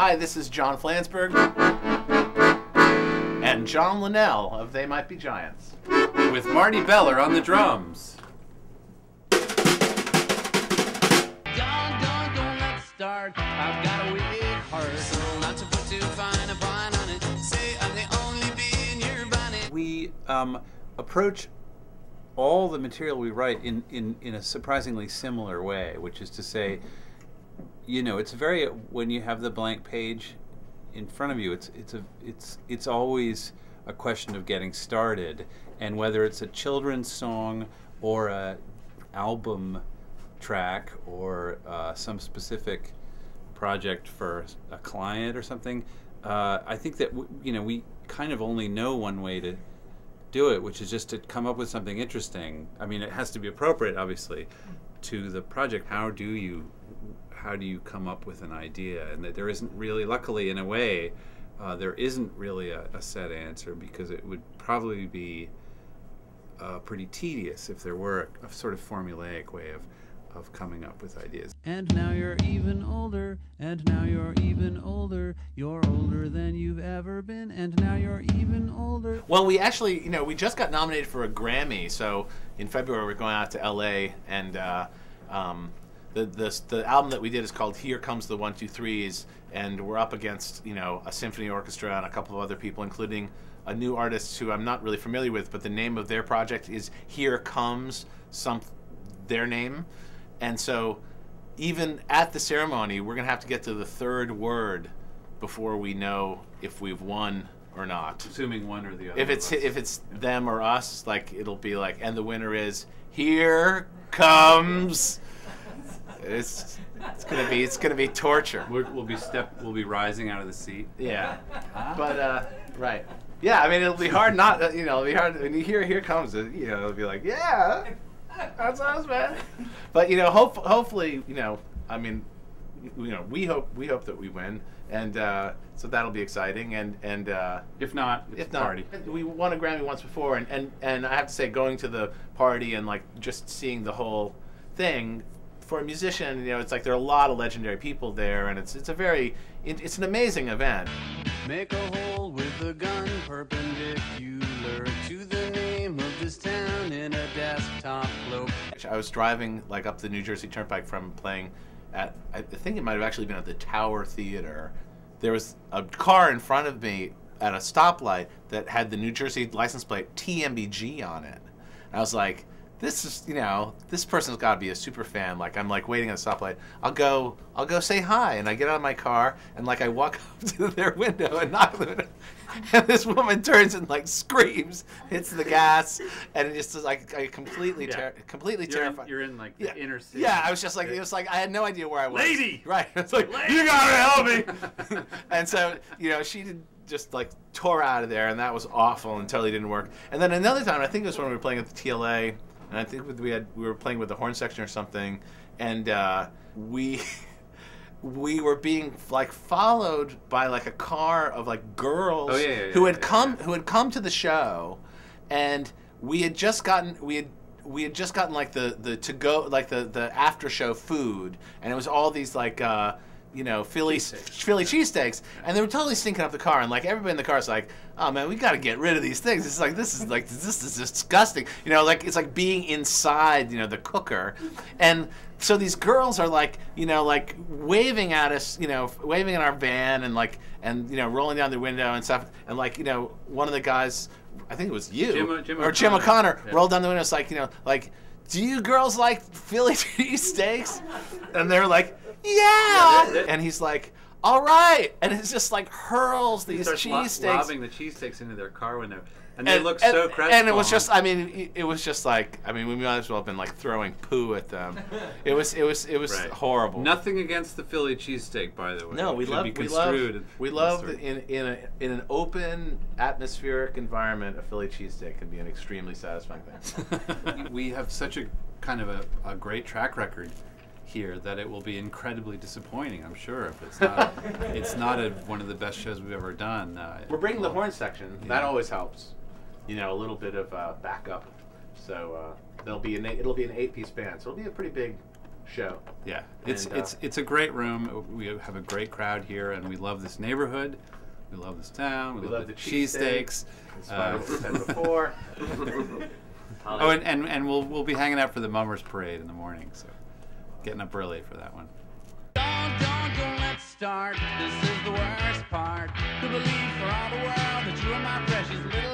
Hi, this is John Flansburgh and John Linnell of They Might Be Giants. With Marty Beller on the drums. Don't let's start. I've got a weak heart, so not to put too fine a pine on it. Say I'm the only bee in your bonnet. We approach all the material we write in a surprisingly similar way, which is to say, you know, it's very, when you have the blank page in front of you, it's always a question of getting started, and whether it's a children's song or a album track or some specific project for a client or something, I think that we kind of only know one way to do it, which is just to come up with something interesting. I mean, it has to be appropriate, obviously, to the project. How do you come up with an idea? And that there isn't really, luckily in a way, there isn't really a set answer, because it would probably be pretty tedious if there were a sort of formulaic way of coming up with ideas. And now you're even older, and now you're even older. You're older than you've ever been, and now you're even older. Well, we actually, we just got nominated for a Grammy, so in February we're going out to LA, and the album that we did is called Here Comes the 1-2-3s, and we're up against, a symphony orchestra and a couple of other people, including a new artist who I'm not really familiar with, but the name of their project is Here Comes their name. And so even at the ceremony, we're going to have to get to the third word before we know if we've won or not. Assuming one or the other. If it's them or us, like, it'll be like, and the winner is Here Comes. It's gonna be torture. We'll be rising out of the seat. Yeah, but right. Yeah, I mean, it'll be hard not. It'll be hard when you hear "Here Comes." It'll be like, yeah, that sounds bad. But hopefully, I mean, we hope that we win, and so that'll be exciting. And if not, party. We won a Grammy once before, and I have to say, going to the party and like just seeing the whole thing. For a musician, it's like there are a lot of legendary people there, and it's an amazing event. Make a hole with a gun perpendicular to the name of this town in a desktop globe. I was driving like up the New Jersey Turnpike from playing at, I think it might have actually been at the Tower Theater. There was a car in front of me at a stoplight that had the New Jersey license plate TMBG on it. And I was like, this is, this person's got to be a super fan. Like, I'm like waiting at a stoplight. I'll go say hi, and I get out of my car, and like I walk up to their window and knock on the window, and this woman turns and like screams, hits the gas, and it's just like I completely terrified. You're in like the inner city. Yeah, I was just like, it was like I had no idea where I was. Lady, right? It's like, lady, you gotta help me. And so she did. Just like tore out of there, and that was awful and totally didn't work. And then another time, I think it was when we were playing at the TLA, and I think we were playing with the horn section or something, and we were being like followed by like a car of like girls who had come to the show, and we had just gotten like the to go, like the after show food, and it was all these like Philly cheesesteaks, and they were totally stinking up the car, and like everybody in the car is like, oh man, we got to get rid of these things. This is disgusting. It's like being inside the cooker, and so these girls are like like waving at us, waving at our van, and like rolling down the window and stuff, and like one of the guys, I think it was you Jim O'Connor, rolled down the window. It's like like, do you girls like Philly cheesesteaks? And they're like, yeah. And he's like, all right. And it's just like hurls these cheesesteaks. Lobbing the cheesesteaks into their car window. And they look so crestfallen. And it was just, we might as well have been like throwing poo at them. It was right. Horrible. Nothing against the Philly cheesesteak, by the way. No, we love in an open, atmospheric environment, a Philly cheesesteak can be an extremely satisfying thing. We have such a kind of a great track record here that it will be incredibly disappointing, I'm sure, if it's not one of the best shows we've ever done. We're bringing the horn section. Yeah. That always helps. A little bit of backup. So it'll be an 8-piece band. So it'll be a pretty big show. Yeah, And, it's a great room. We have a great crowd here, and we love this neighborhood. We love this town. We love the cheesesteaks. Inspired what we said before. Oh, and we'll be hanging out for the Mummers Parade in the morning, so getting up early for that one. Don't let's start. This is the worst part. To believe for all the world that you are my precious little